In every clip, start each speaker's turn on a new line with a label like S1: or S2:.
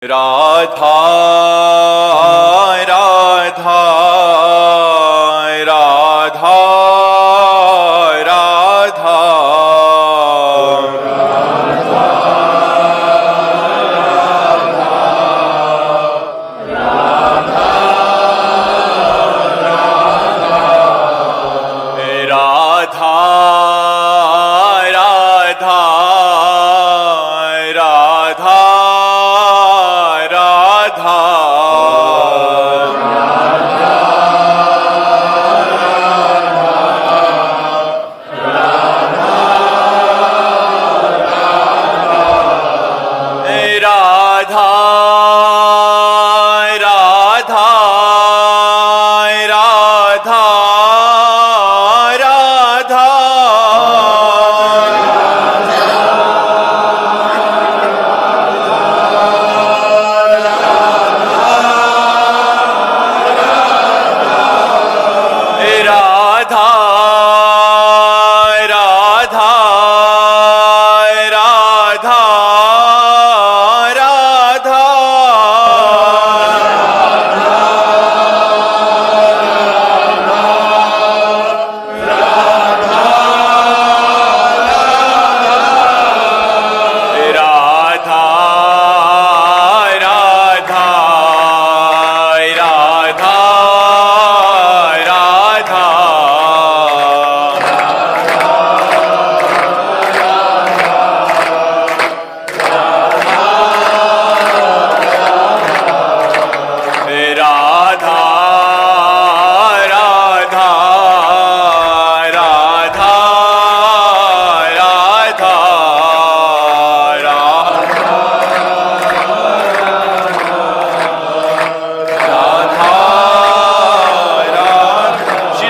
S1: राधा राधा राधा राधा राधा राधा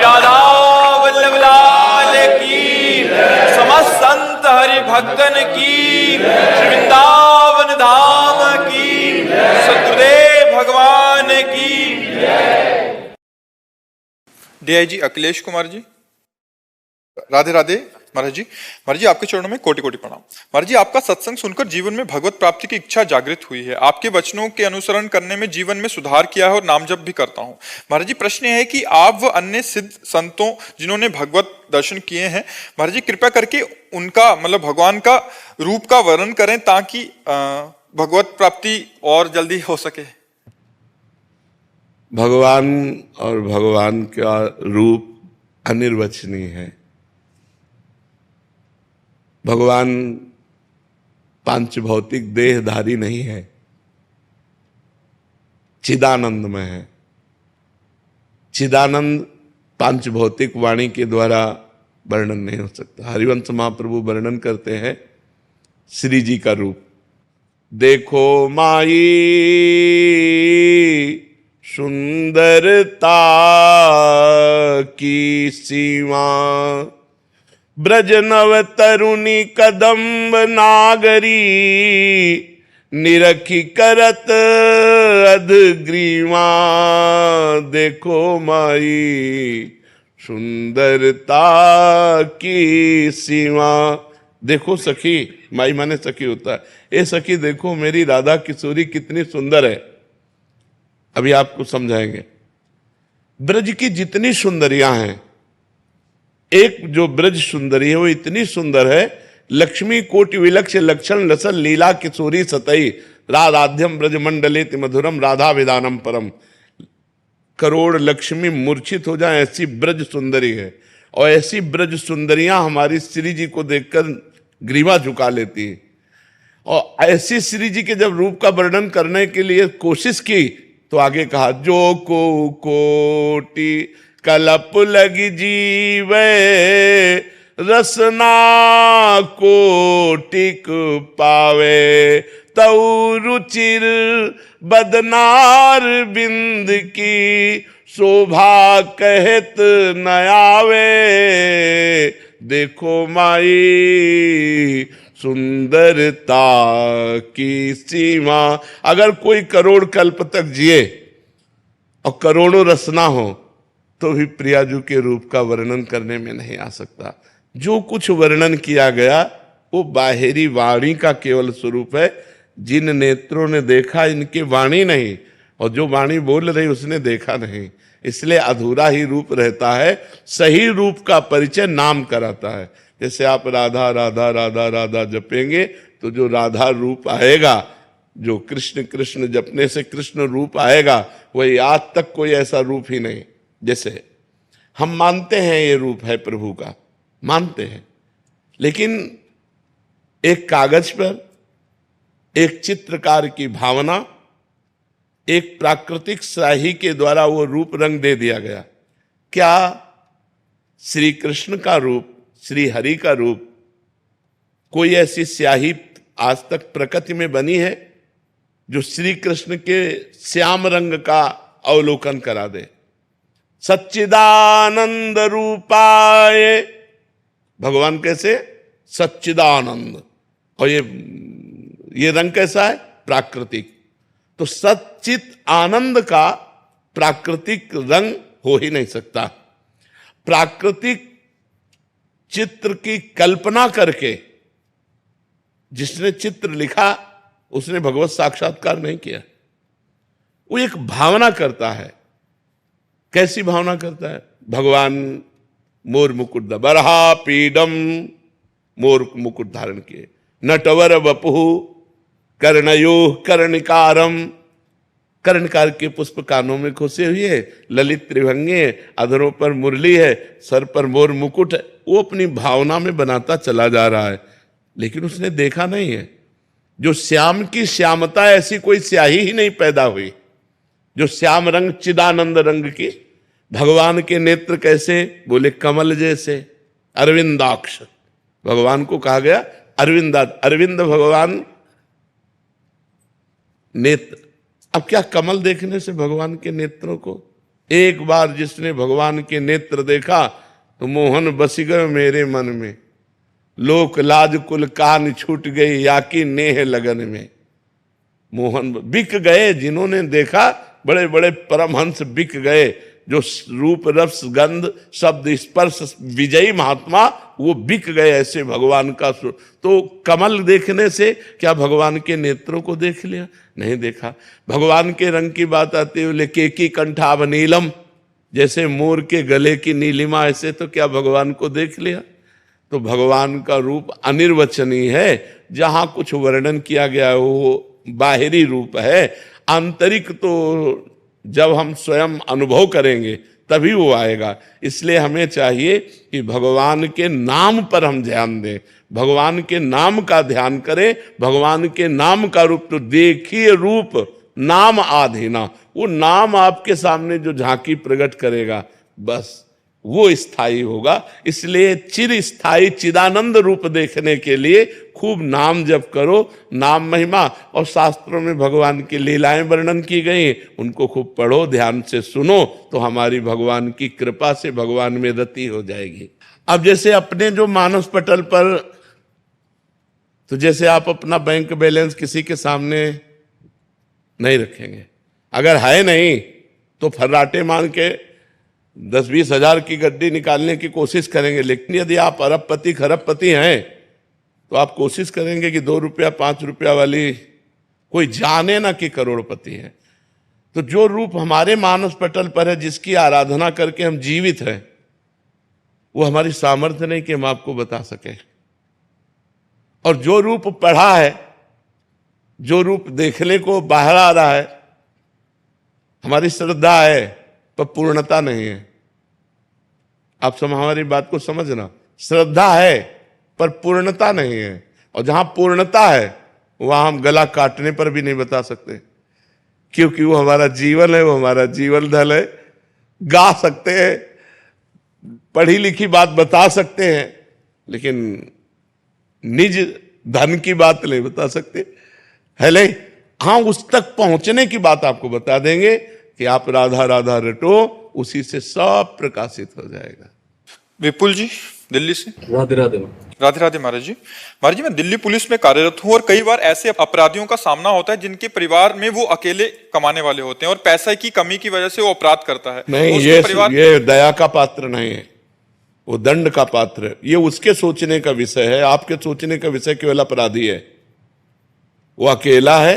S1: राधा भक्तन की, वृंदावन धाम की, सतगुरुदेव भगवान की। डीआईजी अखिलेश कुमार जी, राधे राधे महाराज जी। महाराज जी, आपके चरणों में कोटि कोटि प्रणाम। महाराज जी, आपका सत्संग सुनकर जीवन में भगवत प्राप्ति की इच्छा जागृत हुई है। आपके वचनों के अनुसरण करने में जीवन में सुधार किया है और नाम जप भी करता हूँ। महाराज जी, प्रश्न है कि आप व अन्य सिद्ध संतों जिन्होंने भगवत दर्शन किए हैं, महाराज जी कृपया करके उनका मतलब भगवान का रूप का वर्णन करें ताकि भगवत प्राप्ति और जल्दी हो सके।
S2: भगवान और भगवान का रूप अनिर्वचनीय है। भगवान पांच भौतिक देहधारी नहीं है, चिदानंद में है। चिदानंद पांच भौतिक वाणी के द्वारा वर्णन नहीं हो सकता। हरिवंश महाप्रभु वर्णन करते हैं श्री जी का रूप। देखो माई सुंदरता की सीमा, ब्रज नव तरुणी कदम्ब नागरी, निरखी करत अधग्रीवा। देखो माई सुंदरता की सीमा। देखो सखी, माई माने सखी होता है। ए सखी देखो मेरी राधा किशोरी कितनी सुंदर है। अभी आपको समझाएंगे। ब्रज की जितनी सुंदरियां हैं, एक जो ब्रज सुंदरी है वो इतनी सुंदर है, लक्ष्मी कोटि विलक्ष लक्षण लसल लीला किशोरी सतई, राधाध्यम ब्रज मंडलेति मधुरम राधा विदानम परम। करोड़ लक्ष्मी मूर्छित हो जाए ऐसी ब्रज सुंदरी है। और ऐसी ब्रज सुंदरियां हमारी श्री जी को देखकर ग्रीवा झुका लेती है। और ऐसी श्री जी के जब रूप का वर्णन करने के लिए कोशिश की तो आगे कहा, जो को कोटि कलप लगी जीवे, रसना कोटिक पावे। तऊ रुचिर बदनार बिंद की, शोभा कहत न आवे। देखो माई सुंदरता की सीमा। अगर कोई करोड़ कल्प तक जिए और करोड़ों रसना हो तो भी प्रियाजू के रूप का वर्णन करने में नहीं आ सकता। जो कुछ वर्णन किया गया वो बाहरी वाणी का केवल स्वरूप है, जिन नेत्रों ने देखा इनकी वाणी नहीं, और जो वाणी बोल रही उसने देखा नहीं, इसलिए अधूरा ही रूप रहता है। सही रूप का परिचय नाम कराता है। जैसे आप राधा राधा राधा राधा जपेंगे तो जो राधा रूप आएगा, जो कृष्ण कृष्ण जपने से कृष्ण रूप आएगा, वही आज तक कोई ऐसा रूप ही नहीं। जैसे हम मानते हैं ये रूप है प्रभु का, मानते हैं, लेकिन एक कागज पर एक चित्रकार की भावना, एक प्राकृतिक स्याही के द्वारा वो रूप रंग दे दिया गया। क्या श्री कृष्ण का रूप, श्री हरि का रूप, कोई ऐसी स्याही आज तक प्रकृति में बनी है जो श्री कृष्ण के श्याम रंग का अवलोकन करा दे? सच्चिदानंद रूपाय, भगवान कैसे? सच्चिदानंद। और ये रंग कैसा है? प्राकृतिक। तो सच्चित आनंद का प्राकृतिक रंग हो ही नहीं सकता। प्राकृतिक चित्र की कल्पना करके जिसने चित्र लिखा उसने भगवत साक्षात्कार नहीं किया। वो एक भावना करता है। कैसी भावना करता है? भगवान मोर मुकुट बरहा पीडम, मोर मुकुट धारण किए, नटवर वपुहु कर्णयो कर्णिकारम, कर्णकार के पुष्प कानों में खोसे हुए, ललित त्रिभंगे, अधरों पर मुरली है, सर पर मोर मुकुट है। वो अपनी भावना में बनाता चला जा रहा है, लेकिन उसने देखा नहीं है। जो श्याम की श्यामता, ऐसी कोई स्याही ही नहीं पैदा हुई जो श्याम रंग, चिदानंद रंग की। भगवान के नेत्र कैसे? बोले कमल जैसे, अरविंदाक्ष। भगवान को कहा गया अरविंद भगवान नेत्र। अब क्या कमल देखने से भगवान के नेत्रों को? एक बार जिसने भगवान के नेत्र देखा तो मोहन बस गए मेरे मन में, लोक लाज कुल कान छूट गई या की नेह लगन में। मोहन बिक गए, जिन्होंने देखा बड़े बड़े परमहंस बिक गए, जो रूप रस गंध शब्द स्पर्श विजयी महात्मा, वो बिक गए ऐसे भगवान का। तो कमल देखने से क्या भगवान के नेत्रों को देख लिया? नहीं देखा। भगवान के रंग की बात आती है, बोले केकी कंठाभ नीलम, जैसे मोर के गले की नीलिमा, ऐसे तो क्या भगवान को देख लिया? तो भगवान का रूप अनिर्वचनीय है। जहां कुछ वर्णन किया गया है वो बाहरी रूप है, आंतरिक तो जब हम स्वयं अनुभव करेंगे तभी वो आएगा। इसलिए हमें चाहिए कि भगवान के नाम पर हम ध्यान दें, भगवान के नाम का ध्यान करें। भगवान के नाम का रूप तो देखिए, रूप नाम आधीना, वो नाम आपके सामने जो झांकी प्रकट करेगा, बस वो स्थायी होगा। इसलिए चिर स्थायी चिदानंद रूप देखने के लिए खूब नाम जप करो, नाम महिमा। और शास्त्रों में भगवान की लीलाएं वर्णन की गई, उनको खूब पढ़ो, ध्यान से सुनो, तो हमारी भगवान की कृपा से भगवान में रति हो जाएगी। अब जैसे अपने जो मानस पटल पर, तो जैसे आप अपना बैंक बैलेंस किसी के सामने नहीं रखेंगे, अगर है नहीं तो फर्राटे मान के 10-20 हजार की गड्डी निकालने की कोशिश करेंगे। लेकिन यदि आप अरबपति खरबपति हैं तो आप कोशिश करेंगे कि 2 रुपया 5 रुपया वाली कोई जाने ना कि करोड़पति है। तो जो रूप हमारे मानस पटल पर है, जिसकी आराधना करके हम जीवित हैं, वो हमारी सामर्थ्य नहीं कि हम आपको बता सकें। और जो रूप पढ़ा है, जो रूप देखने को बाहर आ रहा है, हमारी श्रद्धा है पर पूर्णता नहीं है। आप हमारी बात को समझना, श्रद्धा है पर पूर्णता नहीं है। और जहां पूर्णता है वहां हम गला काटने पर भी नहीं बता सकते, क्योंकि वो हमारा जीवन है, वो हमारा जीवन धल है। गा सकते हैं, पढ़ी लिखी बात बता सकते हैं, लेकिन निज धन की बात नहीं बता सकते है नहीं। हाँ, उस तक पहुंचने की बात आपको बता देंगे कि आप राधा राधा रटो, उसी से सब प्रकाशित हो जाएगा।
S1: विपुल जी दिल्ली से।
S3: राधे राधे।
S1: राधे राधे महाराज जी। महाराज जी, मैं दिल्ली पुलिस में कार्यरत हूँ और कई बार ऐसे अपराधियों का सामना होता है जिनके परिवार में वो अकेले कमाने वाले होते हैं और पैसे की कमी की वजह से वो अपराध करता है।
S2: नहीं, ये दया का पात्र नहीं है, वो दंड का पात्र है। ये उसके सोचने का विषय है, आपके सोचने का विषय केवल अपराधी है। वो अकेला है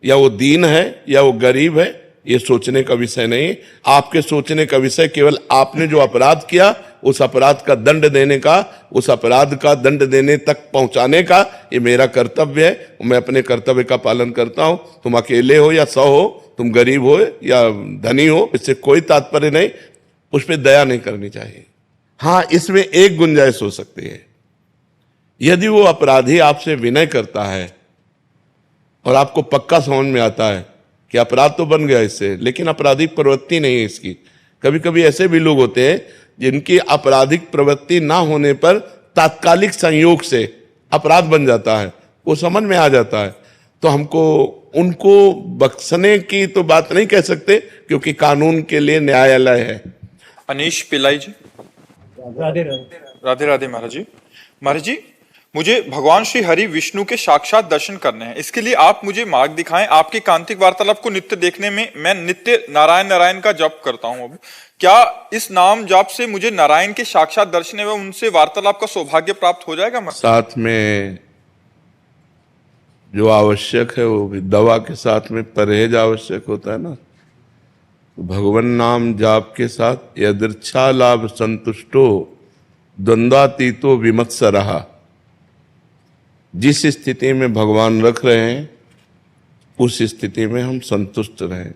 S2: या वो दीन है या वो गरीब है, ये सोचने का विषय नहीं। आपके सोचने का विषय केवल आपने जो अपराध किया उस अपराध का दंड देने का, उस अपराध का दंड देने तक पहुंचाने का ये मेरा कर्तव्य है। मैं अपने कर्तव्य का पालन करता हूं। तुम अकेले हो या 100 हो, तुम गरीब हो या धनी हो, इससे कोई तात्पर्य नहीं। उस पर दया नहीं करनी चाहिए। हाँ, इसमें एक गुंजाइश हो सकती है, यदि वो अपराधी आपसे विनय करता है और आपको पक्का समझ में आता है कि अपराध तो बन गया इससे, लेकिन आपराधिक प्रवृत्ति नहीं है इसकी। कभी कभी ऐसे भी लोग होते हैं जिनकी आपराधिक प्रवृत्ति ना होने पर तात्कालिक संयोग से अपराध बन जाता है, वो समझ में आ जाता है। तो हमको उनको बख्शने की तो बात नहीं कह सकते, क्योंकि कानून के लिए न्यायालय है।
S1: अनीश पिल्लाई जी।
S3: राधे राधे।
S1: राधे राधे महाराज जी। महाराज जी, मुझे भगवान श्री हरि विष्णु के साक्षात दर्शन करने हैं। इसके लिए आप मुझे मार्ग दिखाएं। आपके कांतिक वार्तालाप को नित्य देखने में मैं नित्य नारायण नारायण का जप करता हूं। अब क्या इस नाम जाप से मुझे नारायण के साक्षात दर्शन एवं उनसे वार्तालाप का सौभाग्य प्राप्त हो जाएगा?
S2: साथ में जो आवश्यक है वो भी, दवा के साथ में परहेज आवश्यक होता है ना। तो भगवान नाम जाप के साथ यदृच्छा लाभ संतुष्टो द्वंद्वातीतो विमत्सरः, जिस स्थिति में भगवान रख रहे हैं उस स्थिति में हम संतुष्ट रहें।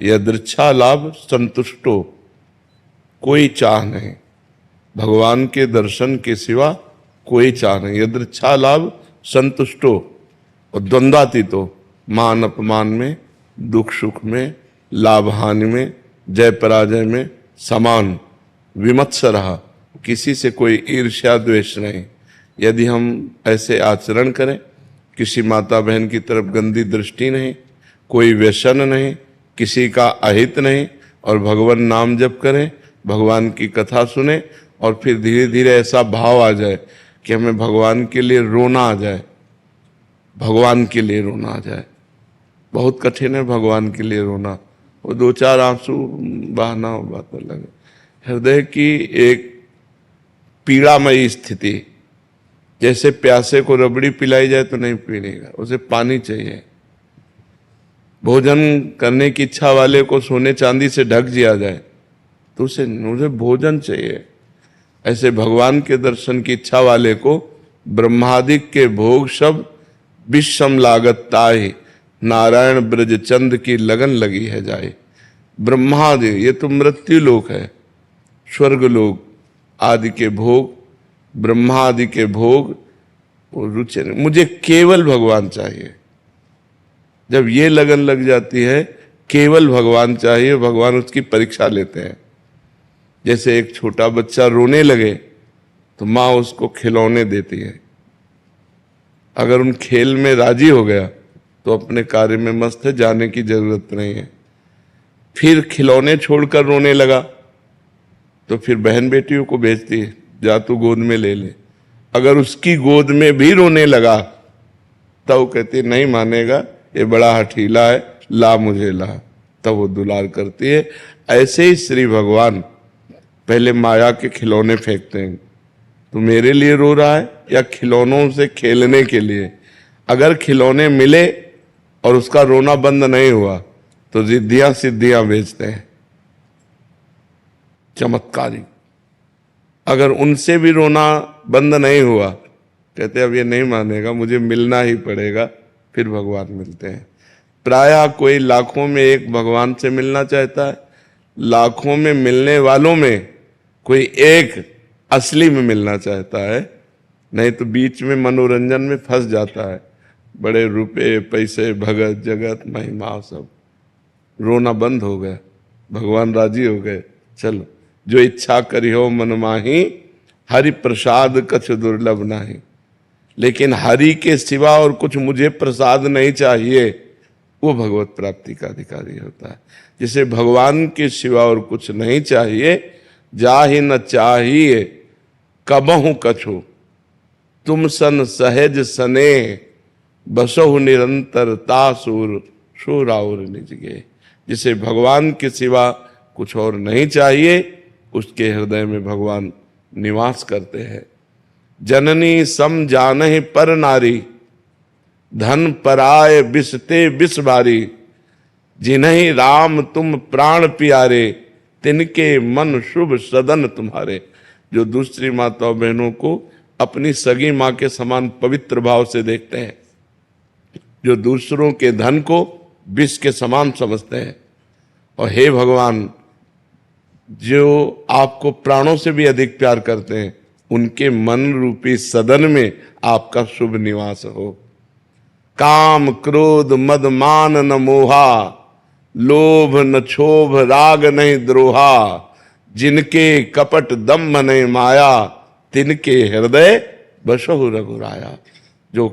S2: यदृच्छा लाभ संतुष्टो, कोई चाह नहीं, भगवान के दर्शन के सिवा कोई चाह नहीं। यदृच्छा लाभ संतुष्टो और द्वंद्वातीतो, मान अपमान में, दुख सुख में, लाभ हानि में, जय पराजय में समान। विमत्सरः, किसी से कोई ईर्ष्या द्वेष नहीं। यदि हम ऐसे आचरण करें, किसी माता बहन की तरफ गंदी दृष्टि नहीं, कोई व्यसन नहीं, किसी का अहित नहीं, और भगवान नाम जप करें, भगवान की कथा सुने, और फिर धीरे धीरे ऐसा भाव आ जाए कि हमें भगवान के लिए रोना आ जाए। भगवान के लिए रोना आ जाए। बहुत कठिन है भगवान के लिए रोना। वो 2-4 आंसू बहाना हो, बात अलग है। हृदय की एक पीड़ामयी स्थिति, जैसे प्यासे को रबड़ी पिलाई जाए तो नहीं पीनेगा, उसे पानी चाहिए। भोजन करने की इच्छा वाले को सोने चांदी से ढक दिया जाए तो उसे भोजन चाहिए। ऐसे भगवान के दर्शन की इच्छा वाले को ब्रह्मादिक के भोग सब विषम लागत ताहि, नारायण ब्रज चंद की लगन लगी है जाए। ब्रह्मादि, ये तो मृत्यु लोक है, स्वर्ग लोक आदि के भोग, ब्रह्मा आदि के भोग रुचि नहीं। मुझे केवल भगवान चाहिए। जब ये लगन लग जाती है, केवल भगवान चाहिए, भगवान उसकी परीक्षा लेते हैं। जैसे एक छोटा बच्चा रोने लगे तो माँ उसको खिलौने देती है। अगर उन खेल में राजी हो गया तो अपने कार्य में मस्त है, जाने की जरूरत नहीं है। फिर खिलौने छोड़कर रोने लगा तो फिर बहन बेटियों को भेजती है, जा तू गोद में ले ले। अगर उसकी गोद में भी रोने लगा तब वो कहती है नहीं मानेगा, ये बड़ा हठीला है, ला मुझे ला। तब वो दुलार करती है। ऐसे ही श्री भगवान पहले माया के खिलौने फेंकते हैं। तो मेरे लिए रो रहा है या खिलौनों से खेलने के लिए? अगर खिलौने मिले और उसका रोना बंद नहीं हुआ तो रिद्धियां सिद्धियां बेचते हैं, चमत्कारी। अगर उनसे भी रोना बंद नहीं हुआ, कहते अब ये नहीं मानेगा, मुझे मिलना ही पड़ेगा, फिर भगवान मिलते हैं। प्रायः कोई लाखों में एक भगवान से मिलना चाहता है, लाखों में मिलने वालों में कोई एक असली में मिलना चाहता है, नहीं तो बीच में मनोरंजन में फंस जाता है। बड़े रुपए पैसे, भगत जगत महिमा, सब रोना बंद हो गया, भगवान राजी हो गए। चलो जो इच्छा करी हो मन माही, हरि प्रसाद कछ दुर्लभ नाही। लेकिन हरि के सिवा और कुछ मुझे प्रसाद नहीं चाहिए, वो भगवत प्राप्ति का अधिकारी होता है। जिसे भगवान के सिवा और कुछ नहीं चाहिए, जाहि न चाहिए कबहु कछु, तुम सन सहज सने, बसहु निरंतर तासुर शोराउर निज गे। जिसे भगवान के सिवा कुछ और नहीं चाहिए, उसके हृदय में भगवान निवास करते हैं। जननी सम जानहि पर नारी, धन पराय बिसते बिस भारी, जिन्हीं राम तुम प्राण प्यारे, तिनके मन शुभ सदन तुम्हारे। जो दूसरी माताओं बहनों को अपनी सगी मां के समान पवित्र भाव से देखते हैं, जो दूसरों के धन को विष के समान समझते हैं, और हे भगवान जो आपको प्राणों से भी अधिक प्यार करते हैं, उनके मन रूपी सदन में आपका शुभ निवास हो। काम क्रोध मद मान न मोहा, लोभ न क्षोभ राग नहीं द्रोहा, जिनके कपट दम्भ नहीं माया, तिनके हृदय बसहु रघुराया। जो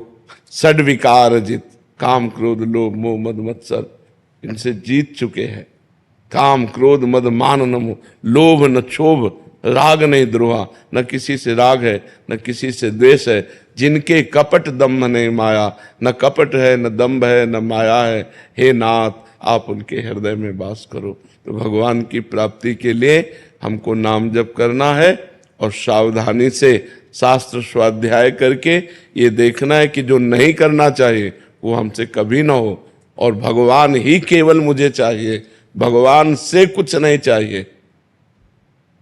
S2: षड विकार जित, काम क्रोध लोभ मोह मद मत्सर, इनसे जीत चुके हैं। काम क्रोध मद मान न मोह, लोभ न क्षोभ राग नहीं द्रोहा, न किसी से राग है न किसी से द्वेष है। जिनके कपट दम्भ नहीं माया, न कपट है न दम्भ है न माया है। हे नाथ आप उनके हृदय में वास करो। तो भगवान की प्राप्ति के लिए हमको नाम जप करना है, और सावधानी से शास्त्र स्वाध्याय करके ये देखना है कि जो नहीं करना चाहिए वो हमसे कभी ना हो, और भगवान ही केवल मुझे चाहिए, भगवान से कुछ नहीं चाहिए,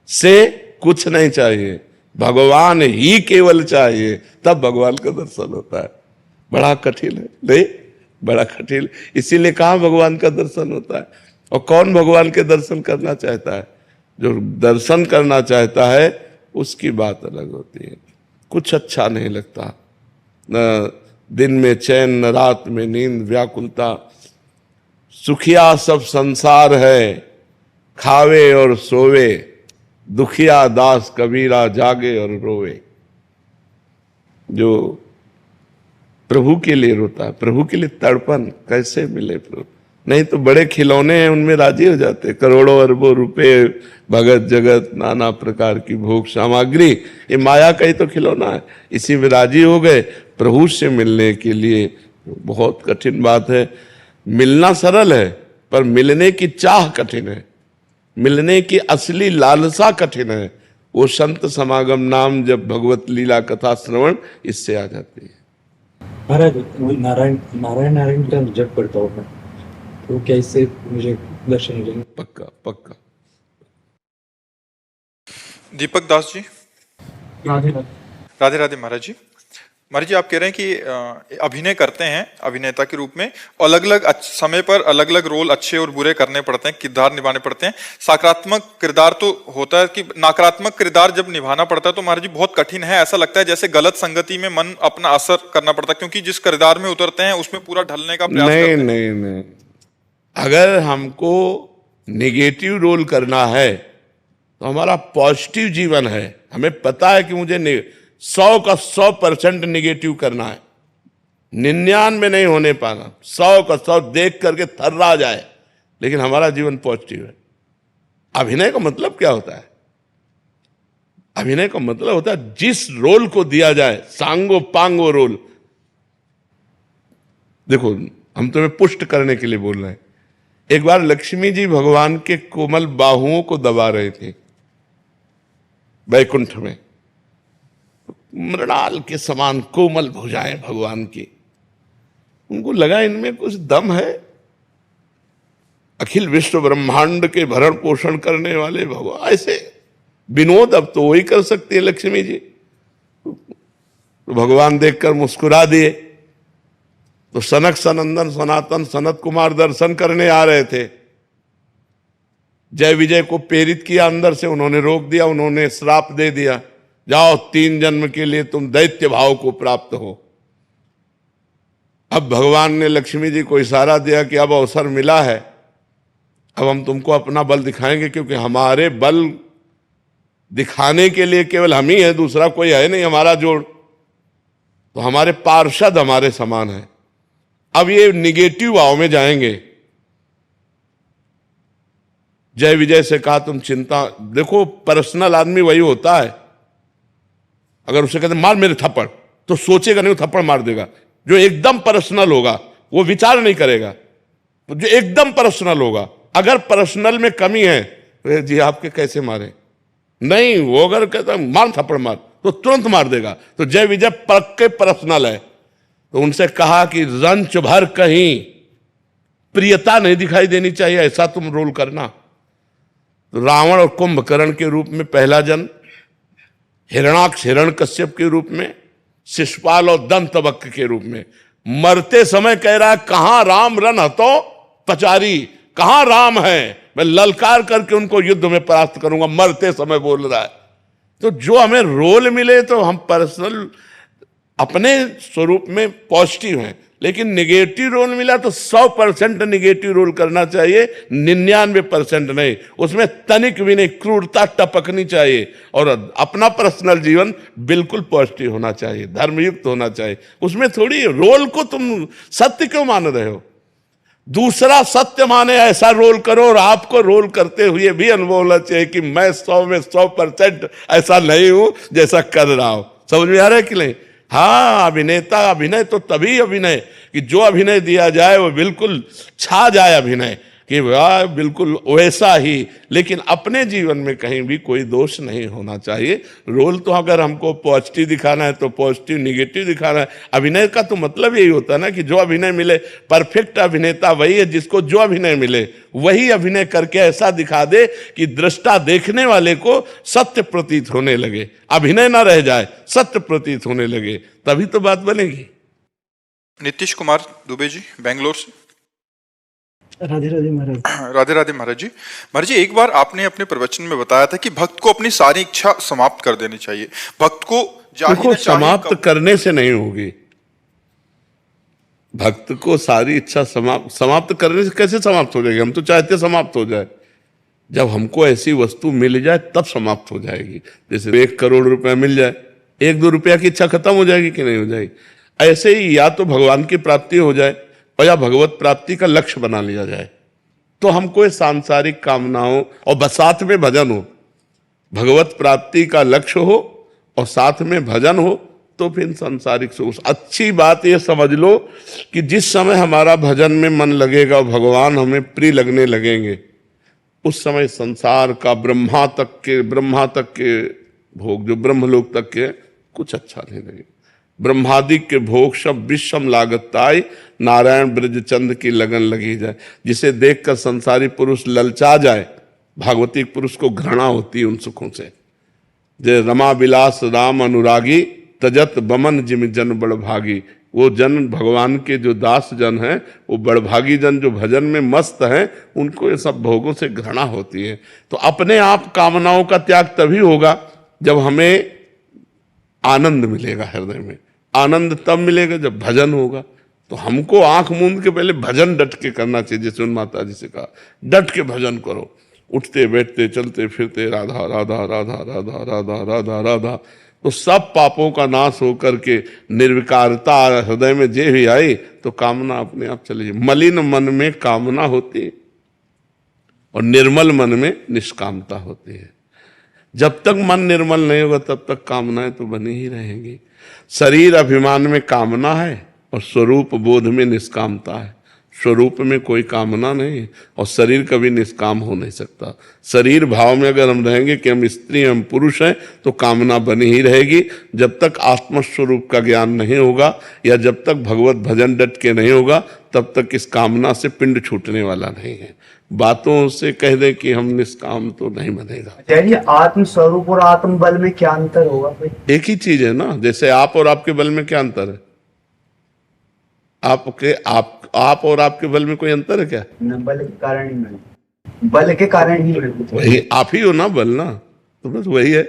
S2: से कुछ नहीं चाहिए, भगवान ही केवल चाहिए, तब भगवान का दर्शन होता है। बड़ा कठिन है नहीं, बड़ा कठिन, इसीलिए कहाँ भगवान का दर्शन होता है। और कौन भगवान के दर्शन करना चाहता है? जो दर्शन करना चाहता है उसकी बात अलग होती है। कुछ अच्छा नहीं लगता, न दिन में चैन न रात में नींद, व्याकुलता। सुखिया सब संसार है, खावे और सोवे, दुखिया दास कबीरा जागे और रोवे। जो प्रभु के लिए रोता है, प्रभु के लिए तड़पन कैसे मिले प्रभु? नहीं तो बड़े खिलौने हैं उनमें राजी हो जाते, करोड़ों अरबों रुपए, भगत जगत, नाना प्रकार की भोग सामग्री, ये माया का ही तो खिलौना है, इसी में राजी हो गए। प्रभु से मिलने के लिए बहुत कठिन बात है। मिलना सरल है पर मिलने की चाह कठिन है, मिलने की असली लालसा कठिन है। वो संत समागम नाम जब भगवत लीला कथा श्रवण इससे आ जाती है।
S3: महाराज नारायण नारायण नारायण का जप करता हूँ मैं, तो क्या इससे मुझे दर्शन हो जाएंगे?
S2: पक्का पक्का।
S1: दीपक दास जी।
S3: राधे राधे।
S1: राधे राधे महाराज जी। महाराज जी आप कह रहे हैं कि अभिनय करते हैं अभिनेता के रूप में, अलग अलग समय पर अलग अलग रोल अच्छे और बुरे करने पड़ते हैं, किरदार निभाने पड़ते हैं। सकारात्मक किरदार तो होता है कि नकारात्मक किरदार जब निभाना पड़ता है तो महाराज जी बहुत कठिन है। ऐसा लगता है जैसे गलत संगति में मन अपना असर करना पड़ता है, क्योंकि जिस किरदार में उतरते हैं उसमें पूरा ढलने का प्रयास करते हैं।
S2: नहीं नहीं नहीं, अगर हमको निगेटिव रोल करना है तो हमारा पॉजिटिव जीवन है। हमें पता है कि मुझे 100 का 100% निगेटिव करना है, 99 नहीं होने पाना, 100 का 100 देख करके थर्रा जाए, लेकिन हमारा जीवन पॉजिटिव है। अभिनय का मतलब क्या होता है? अभिनय का मतलब होता है जिस रोल को दिया जाए, सांगो पांगो रोल। देखो हम तुम्हें पुष्ट करने के लिए बोल रहे हैं। एक बार लक्ष्मी जी भगवान के कोमल बाहुओं को दबा रहे थे वैकुंठ में, मृणाल के समान कोमल भुजाएं भगवान की। उनको लगा इनमें कुछ दम है, अखिल विश्व ब्रह्मांड के भरण पोषण करने वाले भगवान, ऐसे विनोद अब तो वही कर सकती है लक्ष्मी जी। तो भगवान देखकर मुस्कुरा दिए। तो सनक सनंदन सनातन सनत कुमार दर्शन करने आ रहे थे, जय विजय को प्रेरित किया अंदर से, उन्होंने रोक दिया, उन्होंने श्राप दे दिया, जाओ 3 जन्म के लिए तुम दैत्य भाव को प्राप्त हो। अब भगवान ने लक्ष्मी जी को इशारा दिया कि अब अवसर मिला है, अब हम तुमको अपना बल दिखाएंगे, क्योंकि हमारे बल दिखाने के लिए केवल हम ही है, दूसरा कोई है नहीं हमारा जोड़। तो हमारे पार्षद हमारे समान है। अब ये निगेटिव भाव में जाएंगे। जय विजय से कहा तुम चिंता, देखो पर्सनल आदमी वही होता है, अगर उसे कहते मार मेरे थप्पड़, तो सोचेगा नहीं, वो थप्पड़ मार देगा। जो एकदम पर्सनल होगा वो विचार नहीं करेगा। तो जो एकदम पर्सनल होगा, अगर पर्सनल में कमी है तो जी आपके कैसे मारे, नहीं वो अगर कहता मार थप्पड़ मार तो तुरंत मार देगा। तो जय विजय पक्के पर्सनल है। तो उनसे कहा कि रंच भर कहीं प्रियता नहीं दिखाई देनी चाहिए, ऐसा तुम रोल करना। तो रावण और कुंभकर्ण के रूप में पहला जन्म, हिरणाक्ष हिरण्यकश्यप के रूप में, शिशुपाल और दंतवक्र के रूप में। मरते समय कह रहा है कहां राम रन हतो पचारी, कहां राम है, मैं ललकार करके उनको युद्ध में परास्त करूंगा, मरते समय बोल रहा है। तो जो हमें रोल मिले तो हम पर्सनल अपने स्वरूप में पॉजिटिव हैं, लेकिन निगेटिव रोल मिला तो 100% निगेटिव रोल करना चाहिए, 99% नहीं। उसमें तनिक भी नहीं, क्रूरता टपकनी चाहिए। और अपना पर्सनल जीवन बिल्कुल पॉजिटिव होना चाहिए, धर्मयुक्त होना चाहिए। उसमें थोड़ी रोल को तुम सत्य क्यों मान रहे हो, दूसरा सत्य माने ऐसा रोल करो। और आपको रोल करते हुए भी अनुभव होना चाहिए कि मैं 100 में 100% ऐसा नहीं हूं जैसा कर रहा हूं। समझ में आ रहा है कि नहीं? हाँ, अभिनेता अभिनय तो तभी अभिनय कि जो अभिनय दिया जाए वो बिल्कुल छा जाए अभिनय, कि वाह बिल्कुल वैसा ही। लेकिन अपने जीवन में कहीं भी कोई दोष नहीं होना चाहिए। रोल तो अगर हमको पॉजिटिव दिखाना है तो पॉजिटिव, निगेटिव दिखाना है। अभिनय का तो मतलब यही होता है ना कि जो अभिनय मिले, परफेक्ट अभिनेता वही है जिसको जो अभिनय मिले वही अभिनय करके ऐसा दिखा दे कि दृष्टा देखने वाले को सत्य प्रतीत होने लगे, अभिनय ना रह जाए, सत्य प्रतीत होने लगे, तभी तो बात बनेगी।
S1: नीतीश कुमार दुबे जी, बेंगलोर से।
S3: राधे राधे महाराज।
S1: राधे राधे महाराज जी। महाराज जी, एक बार आपने अपने प्रवचन में बताया था कि भक्त को अपनी सारी इच्छा समाप्त कर देनी चाहिए। भक्त को
S2: देखो, समाप्त करने से नहीं होगी। भक्त को सारी इच्छा समाप्त करने से कैसे समाप्त हो जाएगी? हम तो चाहते समाप्त हो जाए। जब हमको ऐसी वस्तु मिल जाए तब समाप्त हो जाएगी। जैसे 1 करोड़ रुपया मिल जाए, 1-2 रुपया की इच्छा खत्म हो जाएगी कि नहीं हो जाएगी? ऐसे ही या तो भगवान की प्राप्ति हो जाए और या भगवत प्राप्ति का लक्ष्य बना लिया जाए, तो हमको सांसारिक कामनाओं और बस साथ में भजन हो, भगवत प्राप्ति का लक्ष्य हो और साथ में भजन हो, तो फिर सांसारिक सुख। अच्छी बात ये समझ लो कि जिस समय हमारा भजन में मन लगेगा और भगवान हमें प्रिय लगने लगेंगे, उस समय संसार का ब्रह्मा तक के भोग, जो ब्रह्मलोक तक के, कुछ अच्छा नहीं लगेगा। ब्रह्मादिक के भोग सब विषम लागताई, नारायण ब्रज चंद की लगन लगी जाए। जिसे देखकर संसारी पुरुष ललचा जाए, भागवतिक पुरुष को घृणा होती है उन सुखों से। जय रमा विलास राम अनुरागी, तजत बमन जिम जन बड़भागी। वो जन भगवान के जो दास जन हैं, वो बड़भागी जन जो भजन में मस्त हैं, उनको ये सब भोगों से घृणा होती है। तो अपने आप कामनाओं का त्याग तभी होगा जब हमें आनंद मिलेगा। हृदय में आनंद तब मिलेगा जब भजन होगा। तो हमको आंख मूंद के पहले भजन डट के करना चाहिए। जैसे उन माता जी से कहा, डट के भजन करो, उठते बैठते चलते फिरते राधा राधा राधा राधा राधा राधा राधा। तो सब पापों का नाश होकर के निर्विकारता हृदय में जे भी आई तो कामना अपने आप चली जाए। मलिन मन में कामना होती है और निर्मल मन में निष्कामता होती है। जब तक मन निर्मल नहीं होगा तब तक कामनाएं तो बनी ही रहेंगी। शरीर अभिमान में कामना है और स्वरूप बोध में निष्कामता है। स्वरूप में कोई कामना नहीं और शरीर कभी निष्काम हो नहीं सकता। शरीर भाव में अगर हम रहेंगे कि हम स्त्री हम पुरुष हैं तो कामना बनी ही रहेगी। जब तक आत्मस्वरूप का ज्ञान नहीं होगा या जब तक भगवत भजन डट के नहीं होगा तब तक इस कामना से पिंड छूटने वाला नहीं है। बातों से कह दें कि हम निष्काम तो नहीं बनेगा।
S4: चलिए, आत्म स्वरूप और आत्म बल में क्या अंतर होगा भाई?
S2: एक ही चीज है ना। जैसे आप और आपके बल में क्या अंतर है? आप और आपके बल में कोई अंतर है क्या?
S4: न, बल के कारण ही मैं, बल के कारण ही मैं।
S2: वही आप ही हो ना, बल ना, तो बस वही है।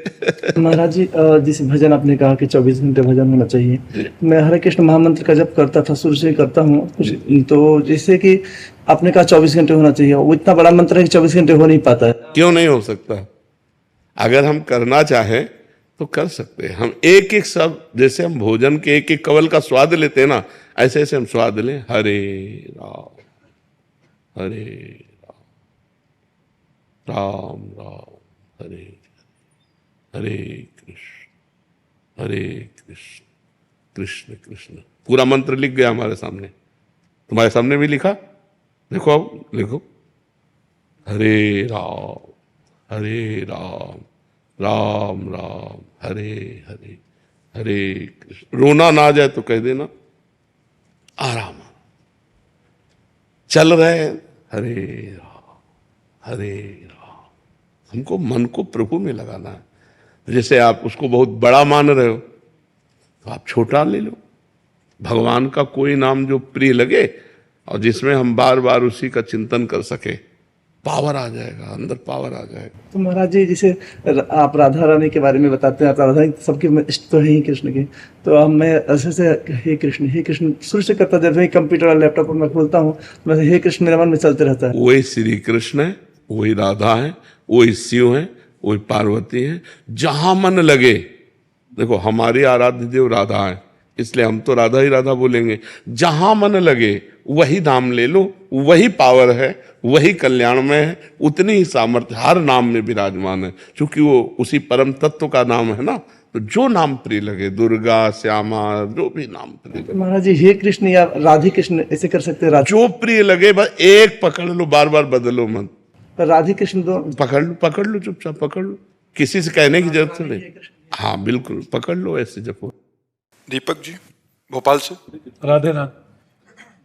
S3: महाराज जी, जिस भजन आपने कहा कि 24 घंटे भजन होना चाहिए, मैं हरे कृष्ण महामंत्र का जप करता था, शुरू से करता हूँ। तो जैसे कि आपने कहा 24 घंटे होना चाहिए, वो इतना बड़ा मंत्र है कि 24 घंटे हो नहीं पाता है।
S2: क्यों नहीं हो सकता? अगर हम करना चाहें तो कर सकते हैं। हम एक एक शब्द, जैसे हम भोजन के एक एक कवल का स्वाद लेते हैं ना, ऐसे ऐसे हम स्वाद लें। हरे राम हरे राम राम राम हरे हरे कृष्ण कृष्ण कृष्ण। पूरा मंत्र लिख गया हमारे सामने, तुम्हारे सामने भी लिखा, देखो अब लिखो। हरे राम राम राम हरे हरे हरे कृष्ण। रोना ना आ जाए तो कह देना आराम, चल रहे हैं, हरे राम हरे राम। हमको मन को प्रभु में लगाना है। जैसे आप उसको बहुत बड़ा मान रहे हो तो आप छोटा ले लो। भगवान का कोई नाम जो प्रिय लगे और जिसमें हम बार बार उसी का चिंतन कर सके, पावर आ जाएगा, अंदर पावर आ जाएगा।
S3: तो महाराज जी, जैसे आप राधा रानी के बारे में बताते हैं, आप राधा सबके इष्ट तो है ही कृष्ण के, तो अब मैं ऐसे से हे कृष्ण शुरू से करता, जब मैं कंप्यूटर और लैपटॉप पर मैं खोलता हूँ तो हे कृष्ण मेरे मन में चलते रहता है।
S2: वही श्री कृष्ण है, वही राधा है, वही शिव है, वही पार्वती है। जहां मन लगे, देखो हमारी आराध्य देव राधा है, इसलिए हम तो राधा ही राधा बोलेंगे। जहां मन लगे वही नाम ले लो, वही पावर है, वही कल्याण में है, उतनी ही सामर्थ्य हर नाम में विराजमान है, क्योंकि वो उसी परम तत्व का नाम है ना। तो जो नाम प्रिय लगे, दुर्गा श्यामा, जो भी नाम प्रिय लगे।
S3: महाराज जी, हे कृष्ण या राधे कृष्ण ऐसे कर सकते हैं?
S2: जो प्रिय लगे बस एक पकड़ लो, बार बार बदलो मत।
S3: राधे कृष्ण दो
S2: पकड़ लो, चुपचाप पकड़ लो, किसी से कहने की जरूरत नहीं। हाँ बिल्कुल, पकड़ लो, ऐसे जपो।
S1: दीपक जी भोपाल से।
S5: राधे राधे।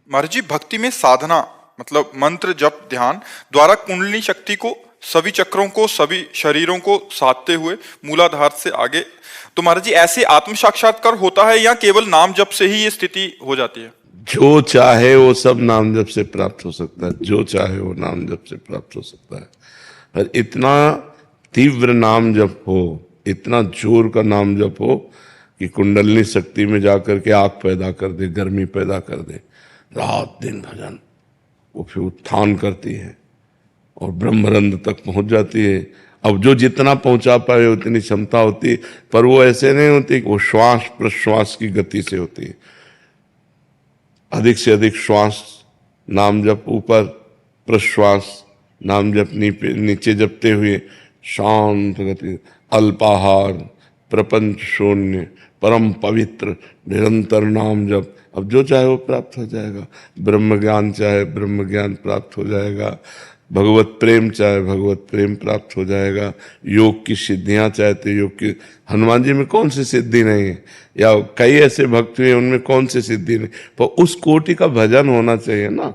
S1: महाराज जी, भक्ति में साधना मतलब मंत्र जप ध्यान द्वारा कुंडलिनी शक्ति को, सभी चक्रों को, सभी शरीरों को साधते हुए मूलाधार से आगे, तो महाराज जी ऐसे आत्म साक्षात्कार होता है या केवल नाम जप से ही ये स्थिति हो जाती है?
S2: जो चाहे वो सब नाम जप से प्राप्त हो सकता है, जो चाहे वो नाम जप से प्राप्त हो सकता है। पर इतना तीव्र नाम जप हो, इतना जोर का नाम जप हो कि कुंडलिनी शक्ति में जाकर के आग पैदा कर दे, गर्मी पैदा कर दे, रात दिन भजन, वो फिर उत्थान करती है और ब्रह्मरंध्र तक पहुंच जाती है। अब जो जितना पहुंचा पाए उतनी क्षमता होती है, पर वो ऐसे नहीं होती, वो श्वास प्रश्वास की गति से होती है। अधिक से अधिक श्वास नाम जप ऊपर, प्रश्वास नाम जप नीचे जपते हुए शांत गति, अल्पाहार, प्रपंच शून्य, परम पवित्र निरंतर नाम जप। अब जो चाहे वो प्राप्त हो जाएगा। ब्रह्म ज्ञान चाहे ब्रह्म ज्ञान प्राप्त हो जाएगा, भगवत प्रेम चाहे भगवत प्रेम प्राप्त हो जाएगा, योग की सिद्धियां चाहे तो योग की। हनुमान जी में कौन सी सिद्धि नहीं है, या कई ऐसे भक्त हुए उनमें कौन सी सिद्धि नहीं, पर उस कोटि का भजन होना चाहिए ना।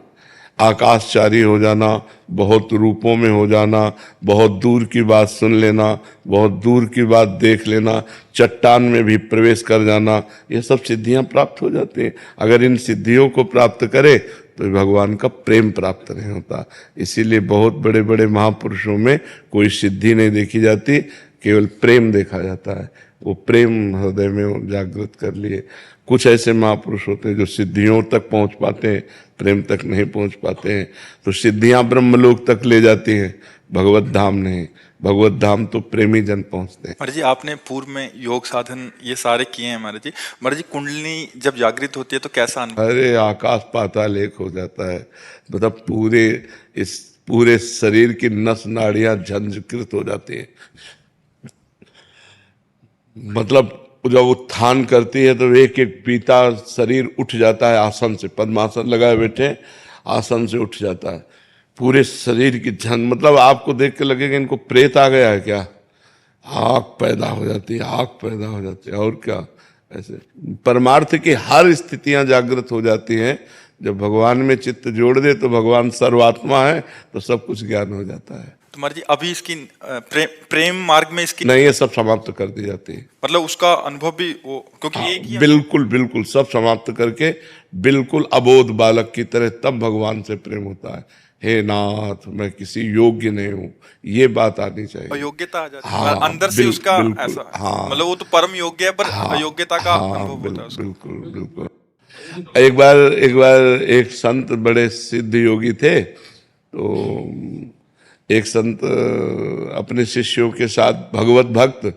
S2: आकाशचारी हो जाना, बहुत रूपों में हो जाना, बहुत दूर की बात सुन लेना, बहुत दूर की बात देख लेना, चट्टान में भी प्रवेश कर जाना, ये सब सिद्धियां प्राप्त हो जाती हैं। अगर इन सिद्धियों को प्राप्त करे तो भगवान का प्रेम प्राप्त नहीं होता। इसीलिए बहुत बड़े बड़े महापुरुषों में कोई सिद्धि नहीं देखी जाती, केवल प्रेम देखा जाता है। वो प्रेम हृदय में जागृत कर लिए। कुछ ऐसे महापुरुष होते हैं जो सिद्धियों तक पहुंच पाते हैं, प्रेम तक नहीं पहुंच पाते हैं। तो सिद्धियां ब्रह्मलोक तक ले जाती हैं, भगवत धाम नहीं। भगवत धाम तो प्रेमी जन पहुंचते हैं।
S1: महाराज जी, आपने पूर्व में योग साधन ये सारे किए हैं महाराज जी। महाराज जी, कुंडलिनी जब जागृत होती है तो कैसा अनुभव?
S2: अरे आकाश पाताल एक हो जाता है। मतलब पूरे शरीर की नस नाड़ियां झंझकृत हो जाती है। मतलब जब उत्थान करती है तो एक एक पीता शरीर उठ जाता है आसन से, पद्मासन लगाए बैठे आसन से उठ जाता है। पूरे शरीर की झन, मतलब आपको देख के लगेगा इनको प्रेत आ गया है क्या। आग पैदा हो जाती है, आग पैदा हो जाती है। और क्या, ऐसे परमार्थ की हर स्थितियां जागृत हो जाती हैं। जब भगवान में चित्त जोड़ दे तो भगवान सर्वात्मा है, तो सब कुछ ज्ञान हो जाता है।
S1: तो महाराज जी, अभी इसकी प्रेम मार्ग में इसकी
S2: नहीं, ये सब समाप्त कर दी जाती है।
S1: मतलब उसका अनुभव भी वो, क्योंकि
S2: हाँ,
S1: एक ही
S2: बिल्कुल बिल्कुल सब समाप्त करके बिल्कुल अबोध बालक की तरह तब भगवान से प्रेम होता है। हे नाथ, मैं किसी योग्य नहीं हूँ, ये बात आनी चाहिए।
S1: अयोग्यता आ जाती है।
S2: हाँ,
S1: अंदर से उसका
S2: बिल्कुल,
S1: ऐसा,
S2: हाँ,
S1: मतलब वो तो परम योग्य है, पर
S2: हाँ,
S1: अयोग्यता का
S2: हाँ,
S1: अनुभव होता है उसको।
S2: बिल्कुल बिल्कुल। एक बार एक संत बड़े सिद्ध योगी थे, तो एक संत अपने शिष्यों के साथ भगवत भक्त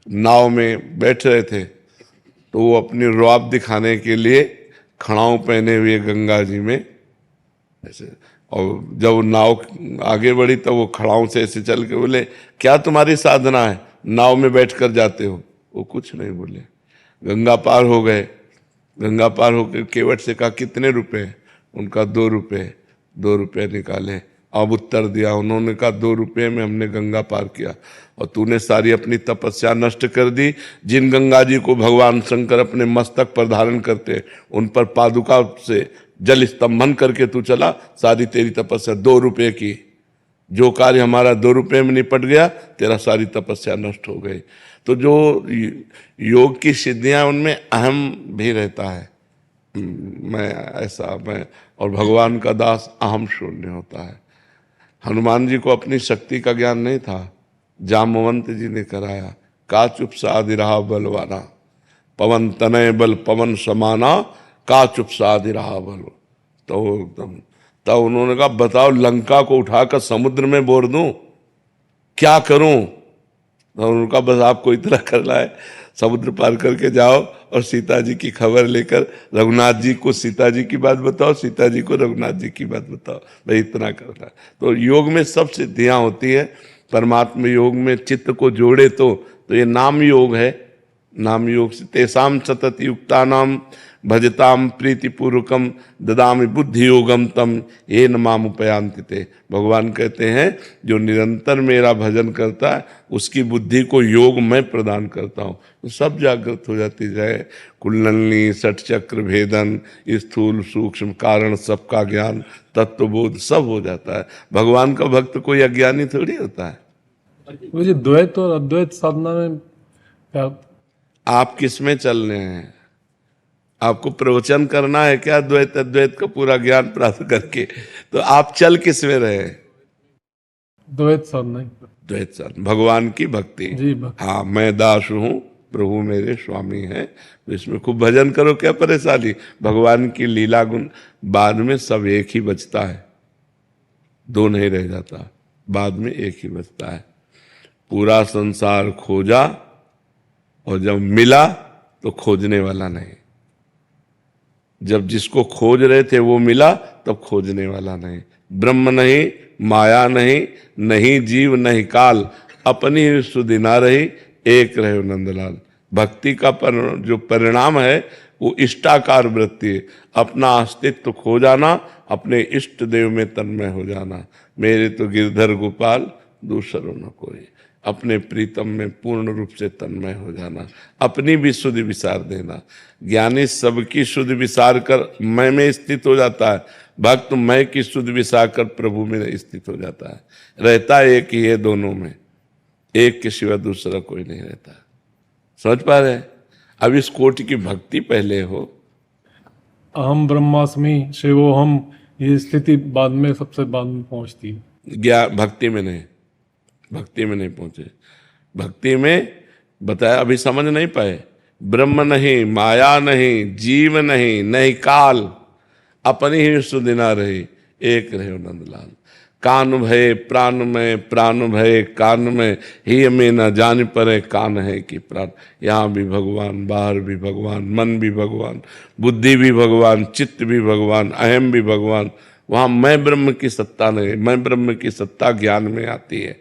S2: नाव में बैठ रहे थे। तो वो अपनी रुआब दिखाने के लिए खड़ाऊ पहने हुए गंगा जी में ऐसे, और जब नाव आगे बढ़ी तो वो खड़ाऊ से ऐसे चल के बोले, क्या तुम्हारी साधना है, नाव में बैठ कर जाते हो? वो कुछ नहीं बोले। गंगा पार हो गए। गंगा पार होकर केवट से कहा, कितने रुपए? उनका 2 रुपए। 2 रुपए निकाले, अब उत्तर दिया, उन्होंने कहा 2 रुपये में हमने गंगा पार किया और तूने सारी अपनी तपस्या नष्ट कर दी। जिन गंगा जी को भगवान शंकर अपने मस्तक पर धारण करते, उन पर पादुका से जल स्तंभन करके तू चला, सारी तेरी तपस्या 2 रुपये की। जो कार्य हमारा 2 रुपये में निपट गया, तेरा सारी तपस्या नष्ट हो गई। तो जो योग की सिद्धियां, उनमें अहम भी रहता है, मैं ऐसा, मैं और भगवान का दास अहम शून्य होता है। हनुमान जी को अपनी शक्ति का ज्ञान नहीं था, जामवंत जी ने कराया। का चुप साधि रहा बलवाना, पवन तनय बल पवन समाना, का चुप साधि रहा बल। तो एकदम तब उन्होंने कहा बताओ, लंका को उठाकर समुद्र में बोर दूं, क्या करूं? तो उनका बस आपको इतना करना है, समुद्र पार करके जाओ और सीता जी की खबर लेकर रघुनाथ जी को सीता जी की बात बताओ, सीता जी को रघुनाथ जी की बात बताओ, भाई इतना करना है। तो योग में सब सिद्धियां होती है। परमात्मा योग में चित्त को जोड़े तो ये नाम योग है। नाम योग से तेसाम सतत युक्ता नाम भजताम प्रीतिपूर्वकम ददामि बुद्धि योगम तम ये नमाम उपयांति ते। भगवान कहते हैं जो निरंतर मेरा भजन करता है, उसकी बुद्धि को योग मैं प्रदान करता हूँ, तो सब जागृत हो जाती जाए। कुंडलनी सठ चक्र भेदन, स्थूल सूक्ष्म कारण सबका ज्ञान, तत्वबोध सब हो जाता है। भगवान का भक्त कोई अज्ञानी थोड़ी होता है।
S5: मुझे द्वैत और अद्वैत साधना में क्या,
S2: आप किस में चल रहे हैं? आपको प्रवचन करना है क्या द्वैत अद्वैत का पूरा ज्ञान प्राप्त करके? तो आप चल किस में रहे?
S5: द्वैत साधना।
S2: द्वैत साधना, भगवान की भक्ति।
S5: जी, भक्ति।
S2: हाँ, मैं दास हूँ, प्रभु मेरे स्वामी हैं, तो इसमें खूब भजन करो, क्या परेशानी? भगवान की लीला गुण, बाद में सब एक ही बचता है, 2 नहीं रह जाता, बाद में एक ही बचता है। पूरा संसार खोजा और जब मिला तो खोजने वाला नहीं। जब जिसको खोज रहे थे वो मिला, तब खोजने वाला नहीं। ब्रह्म नहीं, माया नहीं, नहीं जीव नहीं काल, अपनी ही सुधि ना रही, एक रहे नंदलाल। भक्ति का जो परिणाम है वो इष्टाकार वृत्ति है। अपना अस्तित्व खो जाना, अपने इष्ट देव में तन्मय हो जाना। मेरे तो गिरधर गोपाल दूसरों न कोई, अपने प्रीतम में पूर्ण रूप से तन्मय हो जाना, अपनी भी सुधि विसार देना। ज्ञानी सबकी सुधि विसार कर मैं में स्थित हो जाता है, भक्त मैं की सुधि विसार कर प्रभु में स्थित हो जाता है। रहता एक ही है दोनों में, एक के सिवा दूसरा कोई नहीं रहता। समझ पा रहे? अब इस कोटि की भक्ति पहले हो।
S5: अहम ब्रह्मास्मि शिवोहम, ये स्थिति बाद में, सबसे बाद में पहुंचती है।
S2: ज्ञान भक्ति में नहीं, भक्ति में नहीं पहुंचे। भक्ति में बताया, अभी समझ नहीं पाए। ब्रह्म नहीं, माया नहीं, जीव नहीं, नहीं काल, अपनी ही सुधि ना रही, एक रहे नंदलाल। कान भय प्राण में, प्राण भय कान में, ही में न जान परे कान है कि प्राण। यहाँ भी भगवान, बाहर भी भगवान, मन भी भगवान, बुद्धि भी भगवान, चित्त भी भगवान, अहम भी भगवान। वहाँ मैं ब्रह्म की सत्ता नहीं, मैं ब्रह्म की सत्ता ज्ञान में आती है।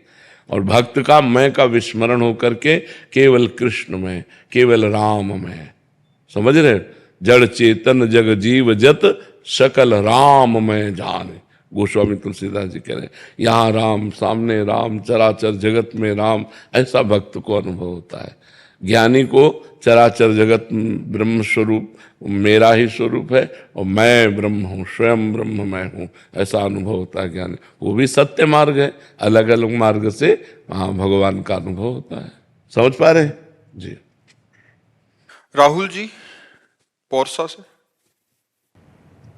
S2: और भक्त का मैं का विस्मरण होकर के केवल कृष्ण में, केवल राम में। समझ रहे? जड़ चेतन जग जीव जत सकल राम में जाने। गोस्वामी तुलसीदास जी कह रहे हैं, यहाँ राम, सामने राम, चराचर जगत में राम। ऐसा भक्त को अनुभव होता है। ज्ञानी को चराचर जगत ब्रह्म स्वरूप मेरा ही स्वरूप है और मैं ब्रह्म हूँ, स्वयं ब्रह्म मैं हूँ, ऐसा अनुभव होता है ज्ञानी। वो भी सत्य मार्ग है, अलग अलग मार्ग से वहाँ भगवान का अनुभव होता है। समझ पा रहे हैं जी?
S1: राहुल जी पोरसा से।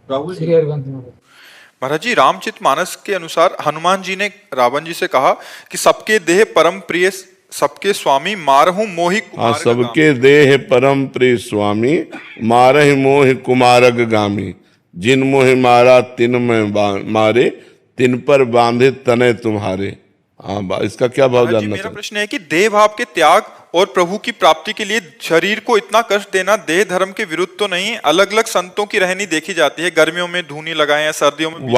S1: राहुल जी, महाराज जी, रामचरितमानस के अनुसार हनुमान जी ने रावण जी से कहा कि सबके देह परम प्रिय, सबके स्वामी मारहु मोहि कुमारग गामी।
S2: सबके देह परम प्रिय स्वामी मारहि मोहि कुमारग गामी। जिन मोहि मारा तिन में मारे, तिन पर बांधे तने तुम्हारे। हाँ, इसका क्या भाव
S1: महाराज जी,
S2: जानना
S1: मेरा
S2: चाहते?
S1: प्रश्न है कि देह भाव के त्याग और प्रभु की प्राप्ति के लिए शरीर को इतना कष्ट देना देह धर्म के विरुद्ध तो नहीं? अलग अलग संतों की रहनी देखी जाती है, गर्मियों में धूनी लगाए हैं, सर्दियों में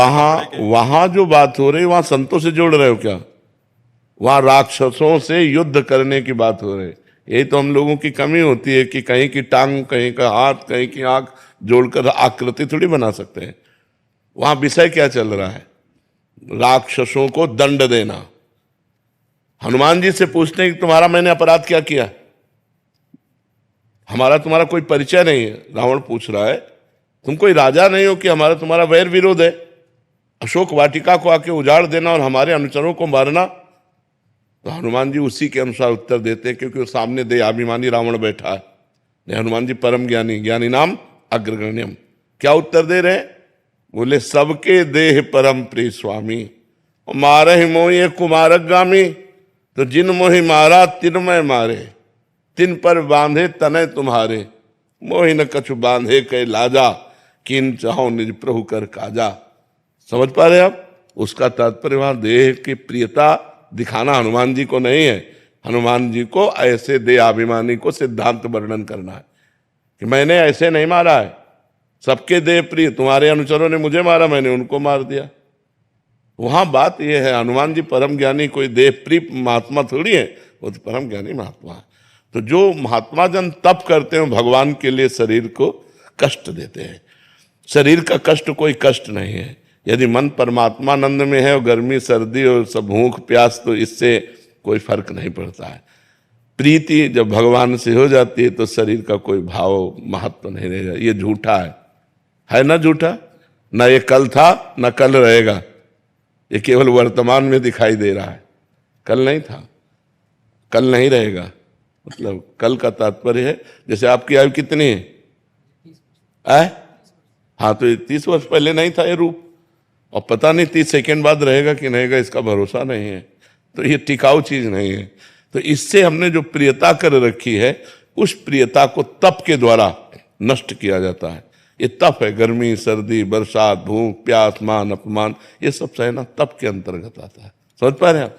S2: वहां जो बात हो रही है, वहां संतों से जोड़ रहे हो क्या? वहां राक्षसों से युद्ध करने की बात हो रही है। यही तो हम लोगों की कमी होती है कि कहीं की टांग, कहीं का हाथ, कहीं की आंख जोड़कर आकृति थोड़ी बना सकते हैं। वहां विषय क्या चल रहा है? राक्षसों को दंड देना। हनुमान जी से पूछते हैं कि तुम्हारा मैंने अपराध क्या किया, हमारा तुम्हारा कोई परिचय नहीं है। रावण पूछ रहा है तुम कोई राजा नहीं हो कि हमारा तुम्हारा वैर विरोध है, अशोक वाटिका को आके उजाड़ देना और हमारे अनुचरों को मारना। तो हनुमान जी उसी के अनुसार उत्तर देते हैं, क्योंकि सामने देहाभिमानी रावण बैठा है। हनुमान जी परम ज्ञानी, ज्ञानी नाम अग्रगण्यम। क्या उत्तर दे रहे हैं? बोले सबके देह परम प्रिय स्वामी, मारे मोहि कुमारगामी, तो जिन मोहि मारा तिन मैं मारे, तिन पर बांधे तनय तुम्हारे, मोहि न कछु बांधे कै लाजा, किन चाहो निज प्रभु कर काजा। समझ पा रहे आप? उसका तात्पर्य वहां देह की प्रियता दिखाना हनुमान जी को नहीं है, हनुमान जी को ऐसे देहाभिमानी को सिद्धांत वर्णन करना है कि मैंने ऐसे नहीं मारा है, सबके देह प्रिय, तुम्हारे अनुचरों ने मुझे मारा, मैंने उनको मार दिया। वहां बात यह है, हनुमान जी परम ज्ञानी कोई देह प्रिय महात्मा थोड़ी है, वो तो परम ज्ञानी महात्मा है। तो जो महात्मा जन तप करते हैं भगवान के लिए शरीर को कष्ट देते हैं। शरीर का कष्ट कोई कष्ट नहीं है। यदि मन परमात्मानंद में है और गर्मी सर्दी और सब भूख प्यास, तो इससे कोई फर्क नहीं पड़ता है। प्रीति जब भगवान से हो जाती है तो शरीर का कोई भाव महत्व नहीं रहेगा। ये झूठा है ना झूठा? ना ये कल था ना कल रहेगा, ये केवल वर्तमान में दिखाई दे रहा है। कल नहीं था, कल नहीं रहेगा। मतलब कल का तात्पर्य है, जैसे आपकी आयु कितनी है? हाँ, तो 30 वर्ष पहले नहीं था ये रूप, और पता नहीं 30 सेकेंड बाद रहेगा कि नहीं रहेगा, इसका भरोसा नहीं है। तो ये टिकाऊ चीज नहीं है। तो इससे हमने जो प्रियता कर रखी है, उस प्रियता को तप के द्वारा नष्ट किया जाता है। ये तप है, गर्मी सर्दी बरसात भूख प्यास मान अपमान, ये सब सहना तप के अंतर्गत आता है। समझ पा रहे हैं आप?